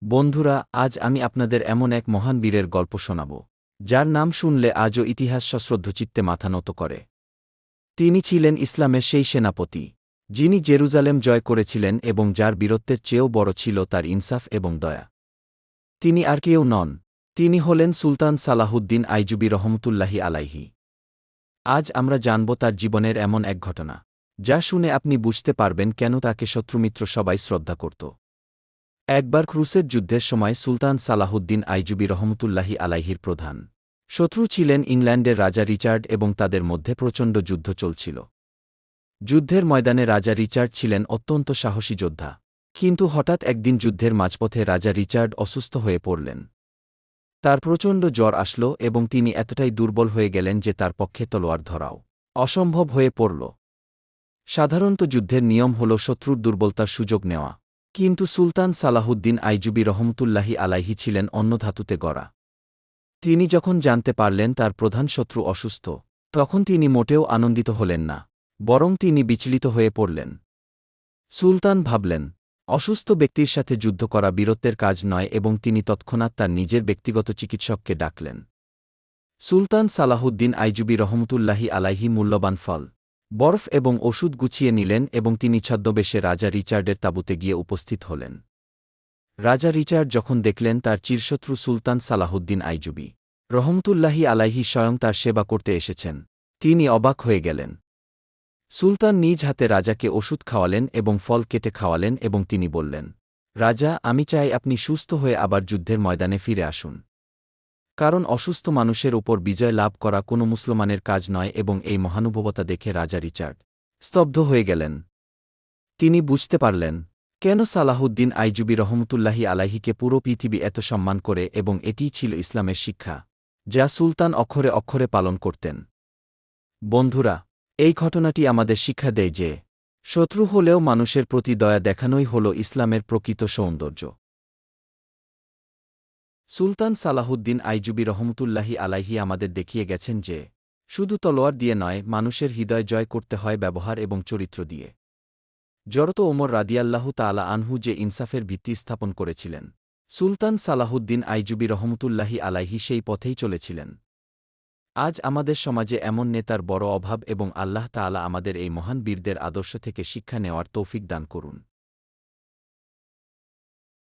বন্ধুরা, আজ আমি আপনাদের এমন এক মহান বীরের গল্প শোনাব, যার নাম শুনলে আজও ইতিহাস সশ্রদ্ধচিত্তে মাথা নত করে। তিনি ছিলেন ইসলামের সেই সেনাপতি, যিনি জেরুজালেম জয় করেছিলেন এবং যার বীরত্বের চেয়েও বড় ছিল তার ইনসাফ এবং দয়া। তিনি আর কেউ নন, তিনি হলেন সুলতান সালাহুদ্দিন আইজুবী রহমতুল্লাহি আলাইহি। আজ আমরা জানব তার জীবনের এমন এক ঘটনা, যা শুনে আপনি বুঝতে পারবেন কেন তাকে শত্রুমিত্র সবাই শ্রদ্ধা করত। একবার ক্রুসেড যুদ্ধের সময় সুলতান সালাহুদ্দিন আইজুবী রহমতুল্লাহি আলাইহির প্রধান শত্রু ছিলেন ইংল্যান্ডের রাজা রিচার্ড এবং তাদের মধ্যে প্রচণ্ড যুদ্ধ চলছিল। যুদ্ধের ময়দানে রাজা রিচার্ড ছিলেন অত্যন্ত সাহসী যোদ্ধা, কিন্তু হঠাৎ একদিন যুদ্ধের মাঝপথে রাজা রিচার্ড অসুস্থ হয়ে পড়লেন। তার প্রচণ্ড জ্বর আসল এবং তিনি এতটাই দুর্বল হয়ে গেলেন যে তার পক্ষে তলোয়ার ধরাও অসম্ভব হয়ে পড়ল। সাধারণত যুদ্ধের নিয়ম হল শত্রুর দুর্বলতার সুযোগ নেওয়া, কিন্তু সুলতান সালাহুদ্দিন আইজুবী রহমতুল্লাহি আলাইহি ছিলেন অন্য ধাতুতে গড়া। তিনি যখন জানতে পারলেন তার প্রধান শত্রু অসুস্থ, তখন তিনি মোটেও আনন্দিত হলেন না, বরং তিনি বিচলিত হয়ে পড়লেন। সুলতান ভাবলেন, অসুস্থ ব্যক্তির সাথে যুদ্ধ করা বীরত্বের কাজ নয় এবং তিনি তৎক্ষণাৎ তার নিজের ব্যক্তিগত চিকিৎসককে ডাকলেন। সুলতান সালাহুদ্দিন আইজুবী রহমতুল্লাহি আলাইহি মূল্যবান ফল, বরফ এবং ওষুধ গুছিয়ে নিলেন এবং তিনি ছদ্মবেশে রাজা রিচার্ডের তাঁবুতে গিয়ে উপস্থিত হলেন। রাজা রিচার্ড যখন দেখলেন তার চিরশত্রু সুলতান সালাহুদ্দিন আইজুবী রহমতুল্লাহি আলাইহি স্বয়ং তার সেবা করতে এসেছেন, তিনি অবাক হয়ে গেলেন। সুলতান নিজ হাতে রাজাকে ওষুধ খাওয়ালেন এবং ফল কেটে খাওয়ালেন এবং তিনি বললেন, রাজা, আমি চাই আপনি সুস্থ হয়ে আবার যুদ্ধের ময়দানে ফিরে আসুন। কারণ অসুস্থ মানুষের ওপর বিজয় লাভ করা কোনো মুসলমানের কাজ নয়। এবং এই মহানুভবতা দেখে রাজা রিচার্ড স্তব্ধ হয়ে গেলেন। তিনি বুঝতে পারলেন, কেন সালাহুদ্দিন আইজুবী রহমতুল্লাহি আলাইহিকে পুরো পৃথিবী এত সম্মান করে, এবং এটিই ছিল ইসলামের শিক্ষা, যা সুলতান অক্ষরে অক্ষরে পালন করতেন। বন্ধুরা, এই ঘটনাটি আমাদের শিক্ষা দেয় যে শত্রু হলেও মানুষের প্রতি দয়া দেখানোই হল ইসলামের প্রকৃত সৌন্দর্য। সুলতান সালাহুদ্দিন আইজুবী রহমতুল্লাহি আলাইহি আমাদের দেখিয়ে গেছেন যে শুধু তলোয়ার দিয়ে নয়, মানুষের হৃদয় জয় করতে হয় ব্যবহার এবং চরিত্র দিয়ে। জরত ওমর রাদিয়াল্লাহু তাআলা আনহু যে ইনসাফের ভিত্তি স্থাপন করেছিলেন, সুলতান সালাহুদ্দিন আইজুবী রহমতুল্লাহি আলাইহি সেই পথেই চলেছিলেন। আজ আমাদের সমাজে এমন নেতার বড় অভাব এবং আল্লাহ তাআলা আমাদের এই মহান বীরদের আদর্শ থেকে শিক্ষা নেওয়ার তৌফিক দান করুন।